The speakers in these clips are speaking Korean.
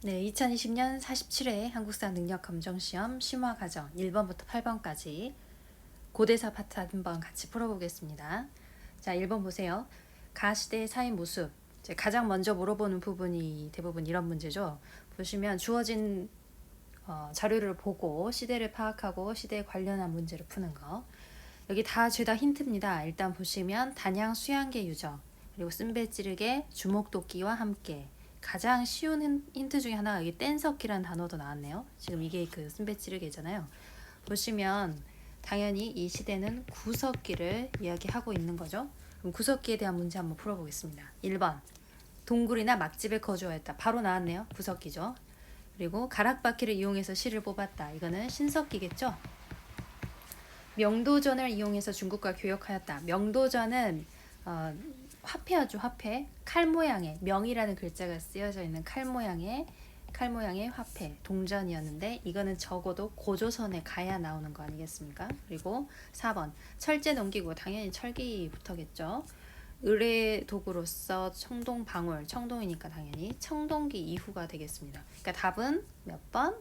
네, 2020년 47회 한국사 능력검정시험 심화과정 1번부터 8번까지 고대사 파트 한번 같이 풀어보겠습니다. 자, 1번 보세요. 가시대의 사회 모습. 가장 먼저 물어보는 부분이 대부분 이런 문제죠. 보시면 주어진 자료를 보고 시대를 파악하고 시대에 관련한 문제를 푸는 거. 여기 다 죄다 힌트입니다. 일단 보시면 단양 수양계 유적, 그리고 쓴배찌르개 주목도끼와 함께. 가장 쉬운 힌트 중에 하나가 여기 뗀석기라는 단어도 나왔네요. 지금 이게 그 쓴배찌르개잖아요. 보시면 당연히 이 시대는 구석기를 이야기하고 있는 거죠. 그럼 구석기에 대한 문제 한번 풀어보겠습니다. 1번 동굴이나 막집에 거주하였다. 바로 나왔네요. 구석기죠. 그리고 가락바퀴를 이용해서 실을 뽑았다. 이거는 신석기겠죠. 명도전을 이용해서 중국과 교역하였다. 명도전은 화폐였죠. 화폐. 칼 모양의 명이라는 글자가 쓰여져 있는 칼 모양의 화폐 동전이었는데 이거는 적어도 고조선에 가야 나오는 거 아니겠습니까? 그리고 4번 철제 농기구, 당연히 철기부터겠죠. 의뢰 도구로서 청동방울, 청동이니까 당연히 청동기 이후가 되겠습니다. 그러니까 답은 몇 번?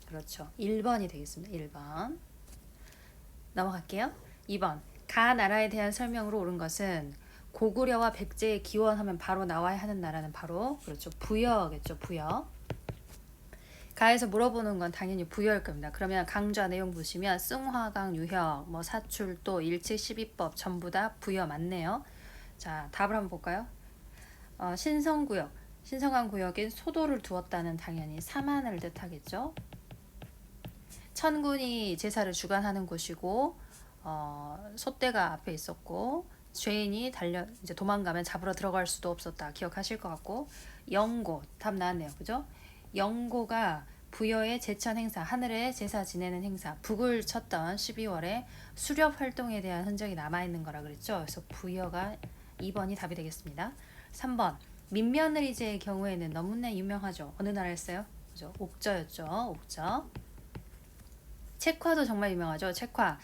그렇죠. 1번이 되겠습니다. 1번. 넘어갈게요. 2번 가 나라에 대한 설명으로 옳은 것은 고구려와 백제의 기원하면 바로 나와야 하는 나라는 바로 그렇죠. 부여겠죠. 부여. 가에서 물어보는 건 당연히 부여일 겁니다. 그러면 강좌 내용 보시면 승화강 유혁, 사출도, 일치 12법 전부 다 부여 맞네요. 자, 답을 한번 볼까요? 신성구역, 신성한 구역인 소도를 두었다는 당연히 사만을 뜻하겠죠. 천군이 제사를 주관하는 곳이고 소떼가 앞에 있었고 죄인이 이제 도망가면 잡으러 들어갈 수도 없었다. 기억하실 것 같고 영고 답 나왔네요. 그죠? 영고가 부여의 제천 행사, 하늘에 제사 지내는 행사, 북을 쳤던 12월에 수렵 활동에 대한 흔적이 남아있는 거라 그랬죠. 그래서 부여가 2번이 답이 되겠습니다. 3번 민며느리제의 경우에는 너무나 유명하죠. 어느 나라였어요? 그죠? 옥저였죠. 옥저. 책화도 정말 유명하죠. 책화.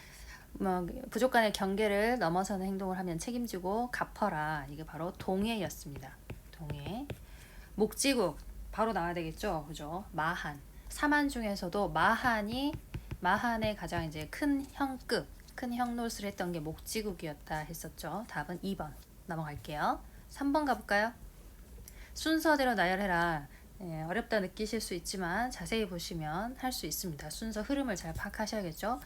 부족 간의 경계를 넘어서는 행동을 하면 책임지고 갚어라. 이게 바로 동해였습니다. 동해. 목지국 바로 나와야 되겠죠. 그죠? 마한. 사만 중에서도 마한의 가장 이제 큰 형급, 큰 형노릇을 했던 게 목지국이었다 했었죠. 답은 2번. 넘어갈게요. 3번 가볼까요? 순서대로 나열해라. 어렵다 느끼실 수 있지만 자세히 보시면 할 수 있습니다. 순서 흐름을 잘 파악하셔야겠죠.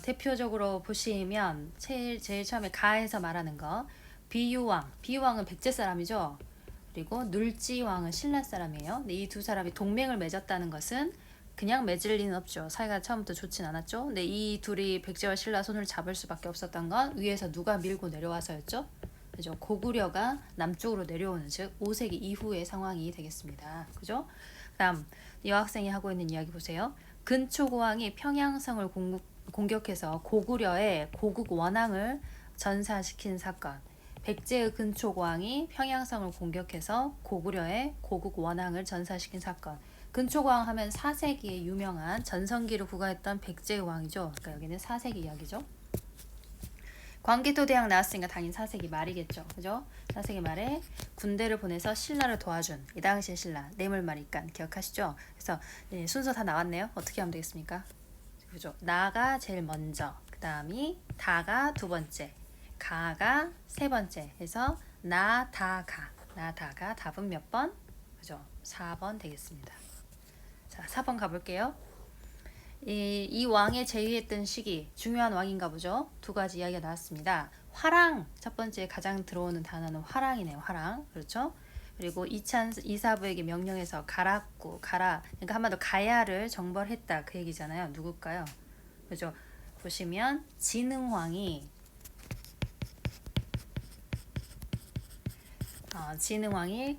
대표적으로 보시면 제일 처음에 가에서 말하는 거 비유왕은 백제 사람이죠. 그리고 눌지왕은 신라 사람이에요. 근데 이 두 사람이 동맹을 맺었다는 것은 그냥 맺을 리는 없죠. 사이가 처음부터 좋진 않았죠. 근데 이 둘이 백제와 신라 손을 잡을 수밖에 없었던 건 위에서 누가 밀고 내려와서였죠. 그죠? 고구려가 남쪽으로 내려오는 즉 5세기 이후의 상황이 되겠습니다. 그죠? 다음 여학생이 하고 있는 이야기 보세요. 근초고왕이 평양성을 공격해서 고구려의 고국 원앙을 전사시킨 사건. 백제의 근초고왕이 평양성을 공격해서 고구려의 고국 원앙을 전사시킨 사건. 근초고왕 하면 4세기에 유명한 전성기를 구가했던 백제의 왕이죠. 그러니까 여기는 4세기 이야기죠. 광개토 대왕 나왔으니까 당연히 4세기 말이겠죠. 그죠? 4세기 말에 군대를 보내서 신라를 도와준 이 당시의 신라 뇌물마리간 기억하시죠? 그래서 순서 다 나왔네요. 어떻게 하면 되겠습니까? 그죠? 나가 제일 먼저, 그 다음이 다가 두 번째, 가가 세 번째 해서 나다가 답은 몇 번? 그죠? 4번 되겠습니다. 자, 4번 가볼게요. 이 왕의 제위했던 시기 중요한 왕인가 보죠. 두 가지 이야기가 나왔습니다. 화랑 첫 번째 가장 들어오는 단어는 화랑이네요. 화랑 그렇죠. 그리고 이사부에게 명령해서 가라. 그러니까 한마디로 가야를 정벌했다 그 얘기잖아요. 누굴까요? 그죠. 보시면 진흥왕이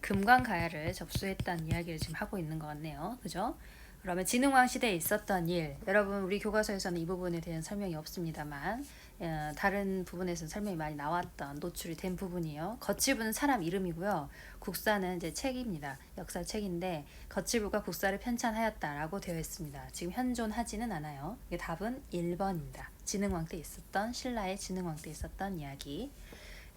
금관가야를 접수했다는 이야기를 지금 하고 있는 것 같네요. 그죠? 그러면 진흥왕 시대에 있었던 일, 여러분 우리 교과서에서는 이 부분에 대한 설명이 없습니다만 다른 부분에서는 설명이 많이 나왔던 노출이 된 부분이에요. 거칠부는 사람 이름이고요. 국사는 이제 책입니다. 역사 책인데 거칠부가 국사를 편찬하였다라고 되어 있습니다. 지금 현존하지는 않아요. 이게 답은 1번입니다. 진흥왕 때 있었던 신라의 진흥왕 때 있었던 이야기.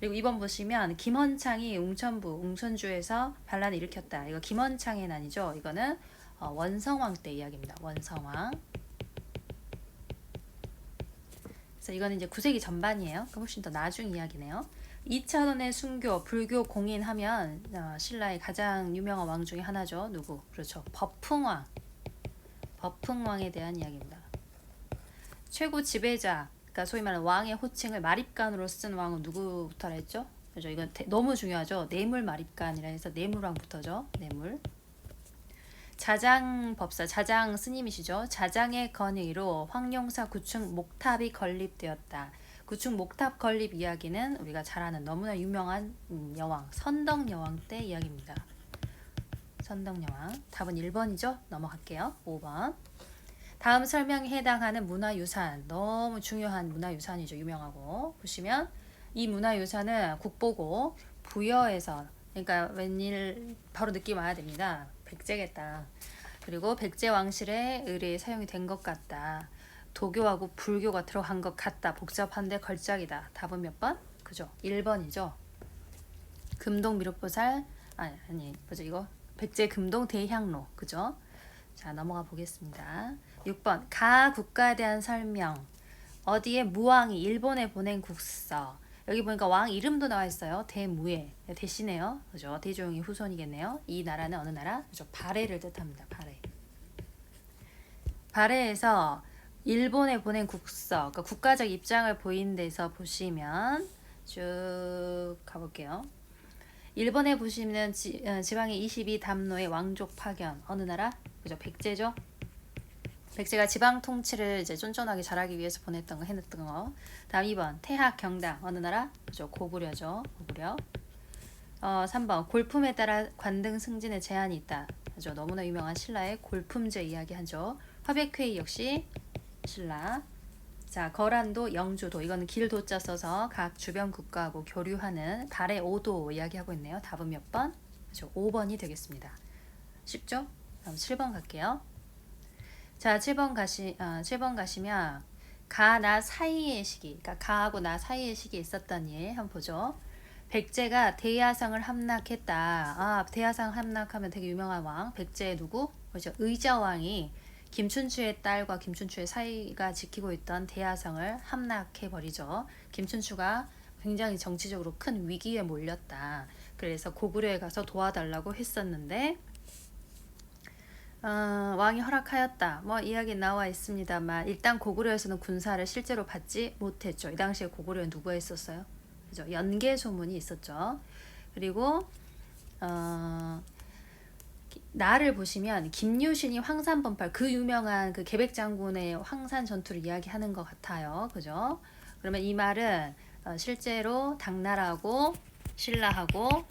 그리고 2번 보시면 김헌창이 웅천주에서 반란을 일으켰다. 이거 김헌창의 난이죠. 이거는 원성왕 때 이야기입니다. 원성왕. 그래서 이거는 이제 9세기 전반이에요. 그럼 훨씬 더 나중 이야기네요. 2차원의 순교, 불교 공인하면 신라의 가장 유명한 왕 중에 하나죠. 누구? 그렇죠. 법흥왕. 법흥왕에 대한 이야기입니다. 최고 지배자, 그러니까 소위 말하는 왕의 호칭을 마립간으로 쓴 왕은 누구부터라 했죠? 그죠? 이건 너무 중요하죠. 뇌물 마립간이라 해서 뇌물왕부터죠. 뇌물. 자장법사, 자장 스님이시죠. 자장의 건의로 황룡사 구층 목탑이 건립되었다. 구층 목탑 건립 이야기는 우리가 잘 아는 너무나 유명한 여왕, 선덕여왕 때 이야기입니다. 선덕여왕. 답은 1번이죠. 넘어갈게요. 5번. 다음 설명에 해당하는 문화유산, 너무 중요한 문화유산이죠. 유명하고. 보시면 이 문화유산은 국보고 부여에서, 그러니까 웬일 바로 느낌 와야 됩니다. 백제겠다. 그리고 백제 왕실의 의뢰에 사용이 된 것 같다. 도교하고 불교가 들어간 것 같다. 복잡한데 걸작이다. 답은 몇 번? 그죠? 1번이죠. 금동 미륵보살, 아니, 뭐죠 이거? 백제 금동 대향로, 그죠? 자, 넘어가 보겠습니다. 6번, 가 국가에 대한 설명. 어디에 무왕이 일본에 보낸 국서. 여기 보니까 왕 이름도 나와 있어요. 대무예, 대시네요. 그죠? 대조영의 후손이겠네요. 이 나라는 어느 나라? 그죠? 발해를 뜻합니다. 발해. 발해에서 일본에 보낸 국서, 그러니까 국가적 입장을 보인 데서 보시면 쭉 가볼게요. 일본에 보시면 지방의 22담로의 왕족 파견, 어느 나라? 그죠? 백제죠? 백제가 지방 통치를 이제 쫀쫀하게 잘하기 위해서 보냈던 거, 해냈던 거. 다음 2번, 태학 경당, 어느 나라? 그죠? 고구려죠. 고구려. 3번, 골품에 따라 관등 승진의 제한이 있다. 그죠? 너무나 유명한 신라의 골품제 이야기하죠. 화백회의 역시 신라. 자, 거란도, 영주도, 이거는 길도자 써서 각 주변 국가하고 교류하는 발해 5도 이야기하고 있네요. 답은 몇 번? 그죠? 5번이 되겠습니다. 쉽죠? 다음 7번 갈게요. 자, 7번 가시면 가, 나 사이의 시기, 그러니까 가하고 나 사이의 시기에 있었던 일 한번 보죠. 백제가 대야성을 함락했다. 대야성 함락하면 되게 유명한 왕. 백제의 누구? 그죠? 의자왕이 김춘추의 딸과 김춘추의 사이가 지키고 있던 대야성을 함락해버리죠. 김춘추가 굉장히 정치적으로 큰 위기에 몰렸다. 그래서 고구려에 가서 도와달라고 했었는데 왕이 허락하였다. 뭐 이야기 나와 있습니다만 일단 고구려에서는 군사를 실제로 받지 못했죠. 이 당시에 고구려는 누가 있었어요? 그죠? 연개 소문이 있었죠. 그리고 나를 보시면 김유신이 황산번팔, 그 유명한 그 계백 장군의 황산 전투를 이야기하는 것 같아요. 그죠? 그러면 이 말은 실제로 당나라하고 신라하고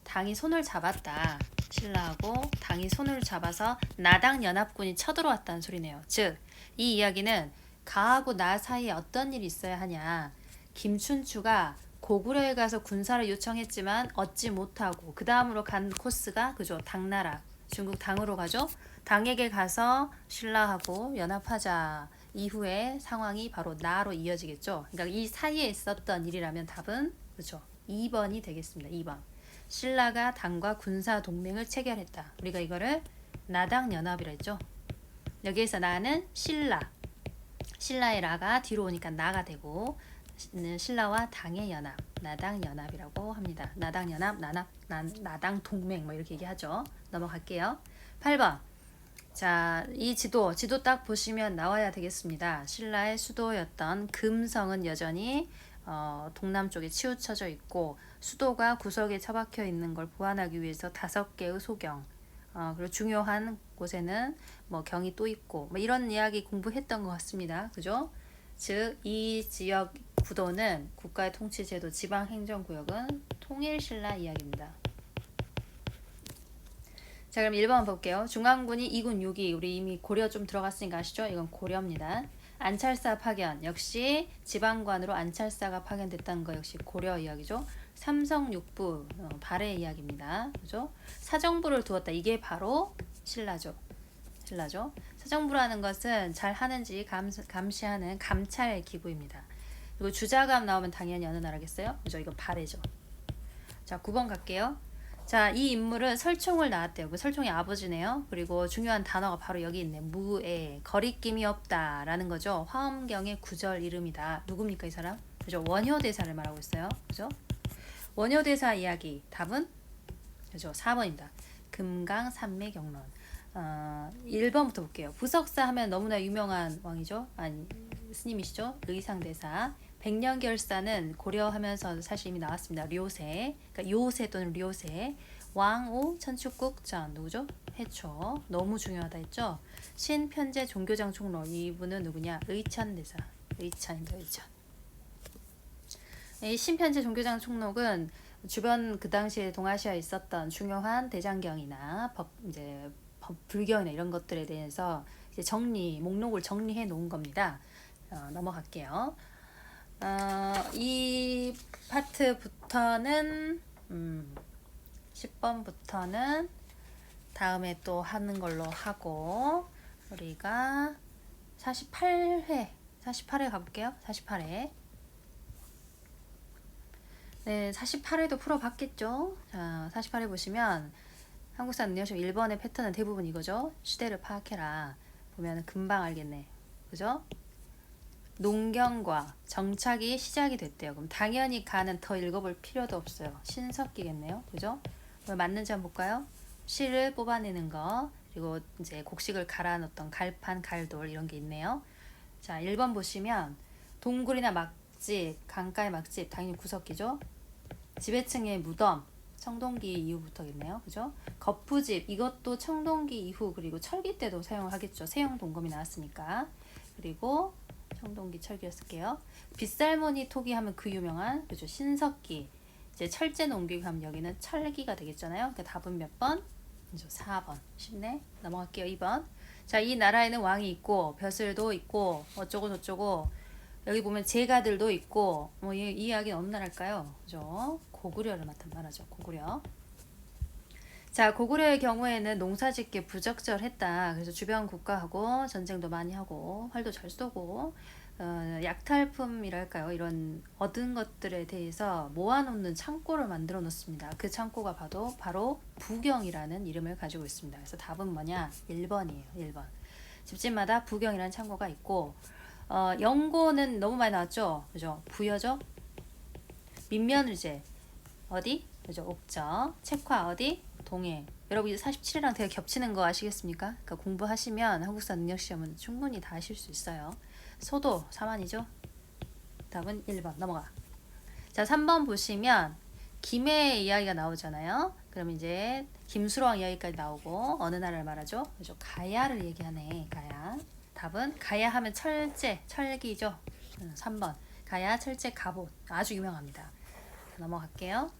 당이 손을 잡았다. 신라하고 당이 손을 잡아서 나당 연합군이 쳐들어왔다는 소리네요. 즉, 이 이야기는 가하고 나 사이에 어떤 일이 있어야 하냐. 김춘추가 고구려에 가서 군사를 요청했지만 얻지 못하고 그 다음으로 간 코스가 그죠? 당나라, 중국 당으로 가죠. 당에게 가서 신라하고 연합하자. 이후에 상황이 바로 나로 이어지겠죠. 그러니까 이 사이에 있었던 일이라면 답은 그죠? 2번이 되겠습니다. 2번. 신라가 당과 군사 동맹을 체결했다. 우리가 이거를 나당 연합이라 했죠. 여기에서 나는 신라. 신라의 라가 뒤로 오니까 나가 되고 신라와 당의 연합, 나당 연합이라고 합니다. 나당 연합, 나당 동맹 뭐 이렇게 얘기하죠. 넘어갈게요. 8번. 자, 이 지도 딱 보시면 나와야 되겠습니다. 신라의 수도였던 금성은 여전히 동남쪽에 치우쳐져 있고 수도가 구석에 처박혀 있는 걸 보완하기 위해서 5개의 소경, 그리고 중요한 곳에는 뭐 경이 또 있고 뭐 이런 이야기 공부했던 것 같습니다. 그죠? 즉, 이 지역 구도는 국가의 통치제도 지방행정구역은 통일신라 이야기입니다. 자, 그럼 1번 볼게요. 중앙군이 2군 6위, 우리 이미 고려 좀 들어갔으니까 아시죠? 이건 고려입니다. 안찰사 파견, 역시 지방관으로 안찰사가 파견됐다는 거 역시 고려 이야기죠. 삼성육부, 발해 이야기입니다. 그죠? 사정부를 두었다. 이게 바로 신라죠. 사정부라는 것은 잘 하는지 감시하는 감찰 기구입니다. 그리고 주자감 나오면 당연히 어느 나라겠어요? 그죠? 이거 발해죠. 자, 9번 갈게요. 자, 이 인물은 설총을 낳았대요. 그 설총의 아버지네요. 그리고 중요한 단어가 바로 여기 있네. 무애, 거리낌이 없다 라는 거죠. 화엄경의 구절 이름이다. 누굽니까 이 사람? 그죠? 원효대사를 말하고 있어요. 그죠? 원효대사 이야기. 답은? 그죠? 4번입니다. 금강산매경론. 1번부터 볼게요. 부석사 하면 너무나 유명한 왕이죠. 아니, 스님이시죠. 의상대사. 백년결사는 고려하면서 사실 이미 나왔습니다. 료세, 그러니까 요세 또는 료세, 왕오 천축국전 누구죠? 해초. 너무 중요하다 했죠. 신편제 종교장 총로 이분은 누구냐? 의천대사. 의천입니다. 의천. 이 신편제 종교장 총록은 주변 그 당시에 동아시아에 있었던 중요한 대장경이나 불경이나 이런 것들에 대해서 이제 목록을 정리해 놓은 겁니다. 넘어갈게요. 이 파트부터는 10번부터는 다음에 또 하는 걸로 하고 우리가 48회 가볼게요. 48회. 네, 48회도 풀어봤겠죠. 자, 48회 보시면 한국사 능력시험 1번의 패턴은 대부분 이거죠. 시대를 파악해라. 보면 금방 알겠네. 그죠? 농경과 정착이 시작이 됐대요. 그럼 당연히 가는 더 읽어볼 필요도 없어요. 신석기겠네요. 그죠? 왜 맞는지 한번 볼까요? 실을 뽑아내는 거, 그리고 이제 곡식을 갈아 넣었던 갈판, 갈돌 이런 게 있네요. 자, 1번 보시면 동굴이나 막집, 강가의 막집 당연히 구석기죠. 지배층의 무덤, 청동기 이후부터겠네요. 그죠? 거푸집, 이것도 청동기 이후 그리고 철기 때도 사용을 하겠죠. 세형 동검이 나왔으니까. 그리고 청동기 철기였을게요. 빗살무늬 토기 하면 그 유명한 그죠? 신석기. 이제 철제 농기 하면 여기는 철기가 되겠잖아요. 그러니까 답은 몇 번? 4번. 쉽네. 넘어갈게요. 2번. 자, 이 나라에는 왕이 있고 벼슬도 있고 어쩌고 저쩌고 여기 보면 제가들도 있고 뭐 이 이야기는 어느 나라일까요? 그죠? 고구려를 말하죠. 고구려. 자, 고구려의 경우에는 농사짓기 부적절했다. 그래서 주변 국가하고 전쟁도 많이 하고 활도 잘 쏘고 약탈품이랄까요? 이런 얻은 것들에 대해서 모아놓는 창고를 만들어 놓습니다. 그 창고가 바로 부경이라는 이름을 가지고 있습니다. 그래서 답은 뭐냐? 1번이에요. 1번. 집집마다 부경이라는 창고가 있고 영고는 너무 많이 나왔죠? 그죠? 부여죠? 민면을제 어디? 그죠? 옥저. 책화 어디? 동해. 여러분 47이랑 되게 겹치는 거 아시겠습니까? 그러니까 공부하시면 한국사 능력시험은 충분히 다 하실 수 있어요. 소도 4만이죠? 답은 1번 넘어가. 자, 3번 보시면 김해의 이야기가 나오잖아요. 그럼 이제 김수로왕 이야기까지 나오고 어느 나라를 말하죠? 그죠? 가야를 얘기하네. 가야. 답은 가야 하면 철제, 철기죠. 3번. 가야 철제 갑옷. 아주 유명합니다. 넘어갈게요.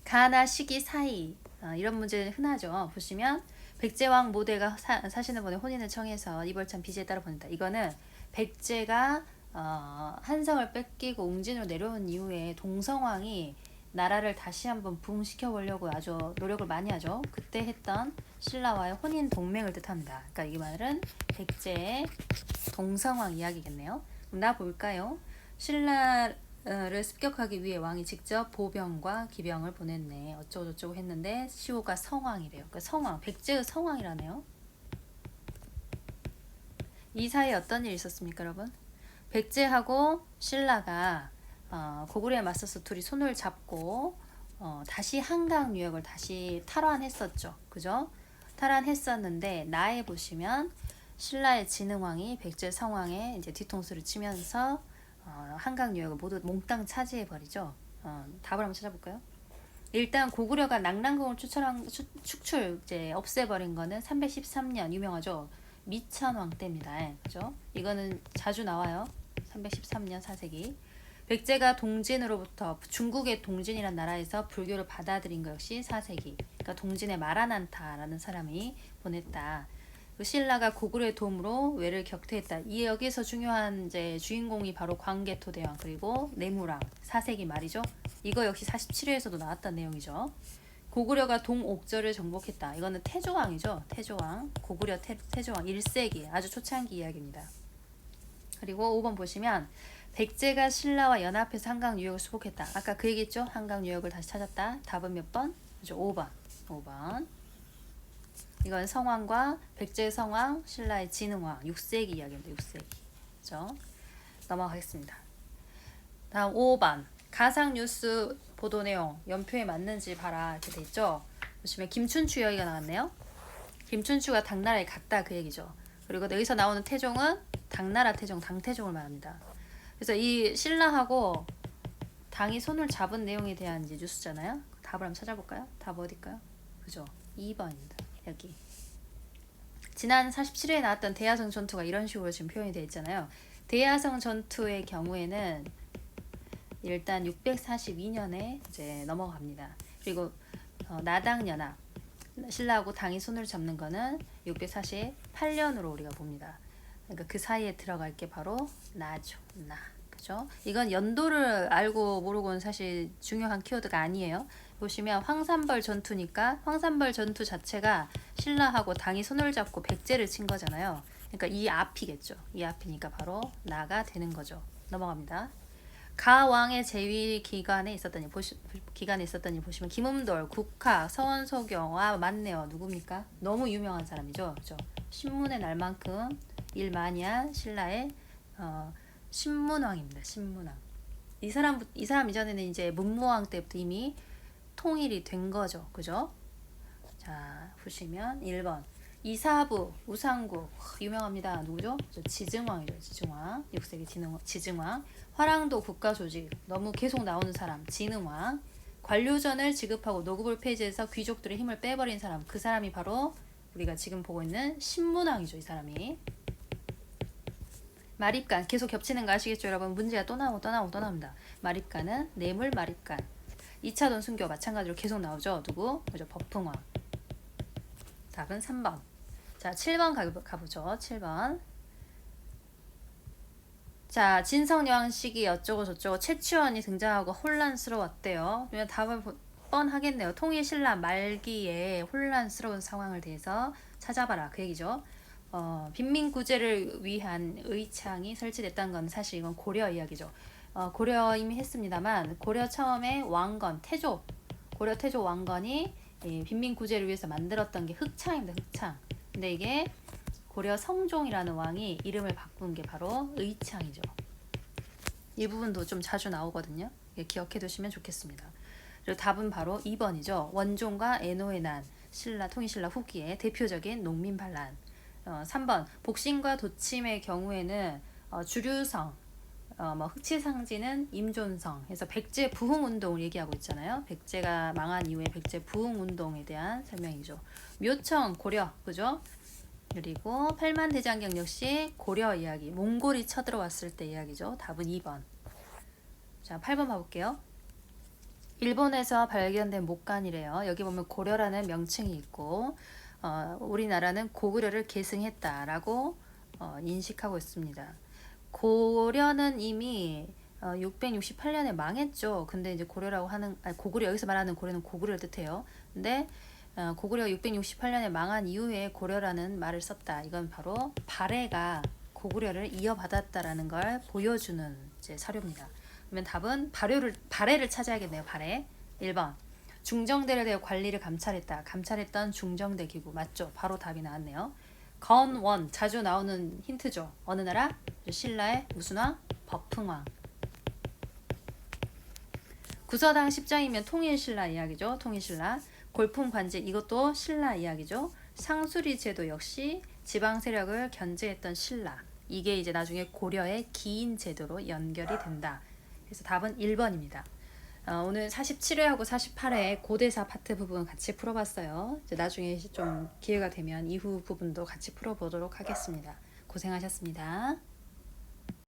가나 시기 사이. 이런 문제는 흔하죠. 보시면 백제왕 모대가 사시는 분의 혼인을 청해서 이벌찬 비지에 따라 보낸다. 이거는 백제가 한성을 뺏기고 웅진으로 내려온 이후에 동성왕이 나라를 다시 한번 부흥시켜 보려고 아주 노력을 많이 하죠. 그때 했던 신라와의 혼인 동맹을 뜻합니다. 그러니까 이 말은 백제의 동성왕 이야기겠네요. 그럼 나 볼까요? 신라를 습격하기 위해 왕이 직접 보병과 기병을 보냈네. 어쩌고저쩌고 했는데 시호가 성왕이래요. 그러니까 성왕, 백제의 성왕이라네요. 이 사이에 어떤 일이 있었습니까, 여러분? 백제하고 신라가 고구려에 맞서서 둘이 손을 잡고 다시 한강 유역을 다시 탈환했었죠. 그죠? 탈환했었는데 나에 보시면 신라의 진흥왕이 백제 성왕의 이제 뒤통수를 치면서 한강 유역을 모두 몽땅 차지해 버리죠. 답을 한번 찾아볼까요? 일단 고구려가 낙랑궁을 축출 이제 없애버린 거는 313년 유명하죠. 미천왕 때입니다. 그죠? 이거는 자주 나와요. 313년 4세기. 백제가 동진으로부터 중국의 동진이라는 나라에서 불교를 받아들인 것 역시 4세기. 그러니까 동진의 마라난타라는 사람이 보냈다. 신라가 고구려의 도움으로 외를 격퇴했다. 이 여기서 중요한 이제 주인공이 바로 광개토대왕 그리고 내무랑 4세기 말이죠. 이거 역시 47회에서도 나왔던 내용이죠. 고구려가 동옥저를 정복했다. 이거는 태조왕이죠. 태조왕. 고구려 태조왕 1세기 아주 초창기 이야기입니다. 그리고 5번 보시면 백제가 신라와 연합해서 한강 유역을 수복했다. 아까 그 얘기했죠? 한강 유역을 다시 찾았다. 답은 몇 번? 그죠? 5번. 5번. 이건 성왕과 백제 성왕, 신라의 진흥왕, 6세기 이야기입니다. 6세기. 그죠? 넘어가겠습니다. 다음 5번. 가상 뉴스 보도 내용 연표에 맞는지 봐라 이렇게 돼 있죠. 보시면 김춘추 이야기가 나왔네요. 김춘추가 당나라에 갔다 그 얘기죠. 그리고 여기서 나오는 태종은 당나라 태종, 당태종을 말합니다. 그래서 이 신라하고 당이 손을 잡은 내용에 대한 이제 뉴스잖아요. 답을 한번 찾아볼까요? 답 어딜까요? 그죠? 2번입니다. 여기. 지난 47회에 나왔던 대야성 전투가 이런 식으로 지금 표현이 되어 있잖아요. 대야성 전투의 경우에는 일단 642년에 이제 넘어갑니다. 그리고 나당연합 신라하고 당이 손을 잡는 거는 648년으로 우리가 봅니다. 그러니까 그 사이에 들어갈 게 바로 나죠. 나. 그죠? 이건 연도를 알고 모르고는 사실 중요한 키워드가 아니에요. 보시면 황산벌 전투니까 황산벌 전투 자체가 신라하고 당이 손을 잡고 백제를 친 거잖아요. 그러니까 이 앞이겠죠. 이 앞이니까 바로 나가 되는 거죠. 넘어갑니다. 가왕의 재위 기간에 있었던 일 보시면 김음돌, 국학, 서원소경 맞네요. 누굽니까? 너무 유명한 사람이죠. 그죠? 신문의 날만큼 일 많이 한 신라의 신문왕입니다. 신문왕. 이 사람 이전에는 이제 문무왕 때부터 이미 통일이 된 거죠. 그죠? 자, 보시면 1번. 이사부, 우상국 유명합니다. 누구죠? 지증왕이죠. 지증왕. 6세기 지증왕. 화랑도 국가조직 너무 계속 나오는 사람 진흥왕. 관료전을 지급하고 노급을 폐지해서 귀족들의 힘을 빼버린 사람. 그 사람이 바로 우리가 지금 보고 있는 신문왕이죠. 이 사람이. 마립간 계속 겹치는 거 아시겠죠 여러분? 문제가 또 나옵니다. 마립간은 뇌물 마립간. 2차돈 순교 마찬가지로 계속 나오죠. 누구? 그죠? 법흥왕. 답은 3번. 자, 7번 가보죠. 7번. 자, 진성여왕 시기 어쩌고 저쩌고 최치원이 등장하고 혼란스러웠대요. 그러면 답을 뻔하겠네요. 통일신라 말기에 혼란스러운 상황을 대해서 찾아봐라. 그 얘기죠. 빈민구제를 위한 의창이 설치됐다는 건 사실 이건 고려 이야기죠. 고려 이미 했습니다만 고려 처음에 왕건 고려 태조 왕건이 빈민구제를 위해서 만들었던 게 흑창입니다. 흑창. 근데 이게 고려 성종이라는 왕이 이름을 바꾼 게 바로 의창이죠. 이 부분도 좀 자주 나오거든요. 기억해 두시면 좋겠습니다. 그리고 답은 바로 2번이죠. 원종과 애노의 난, 통일신라 후기에 대표적인 농민 반란. 3번 복신과 도침의 경우에는 주류성, 흑치상지는 임존성 해서 백제 부흥운동을 얘기하고 있잖아요. 백제가 망한 이후에 백제 부흥운동에 대한 설명이죠. 묘청 고려 그죠? 그리고 팔만대장경 역시 고려 이야기 몽골이 쳐들어왔을 때 이야기죠. 답은 2번. 자 8번 봐볼게요. 일본에서 발견된 목간이래요. 여기 보면 고려라는 명칭이 있고 우리나라는 고구려를 계승했다라고 인식하고 있습니다. 고려는 이미 668년에 망했죠. 근데 이제 고구려 여기서 말하는 고려는 고구려를 뜻해요. 근데 고구려 668년에 망한 이후에 고려라는 말을 썼다. 이건 바로 발해가 고구려를 이어받았다라는 걸 보여주는 이제 사료입니다. 그러면 답은 발해를 찾아야겠네요. 발해. 1번. 중정대에 대해 관리를 감찰했다. 감찰했던 중정대 기구 맞죠? 바로 답이 나왔네요. 건원 자주 나오는 힌트죠. 어느 나라? 신라의 무슨 왕? 법흥왕. 구서당 10장이면 통일신라 이야기죠. 통일신라. 골품관직 이것도 신라 이야기죠. 상수리 제도 역시 지방 세력을 견제했던 신라. 이게 이제 나중에 고려의 기인 제도로 연결이 된다. 그래서 답은 1번입니다. 오늘 47회하고 48회 고대사 파트 부분 같이 풀어봤어요. 이제 나중에 좀 기회가 되면 이후 부분도 같이 풀어보도록 하겠습니다. 고생하셨습니다.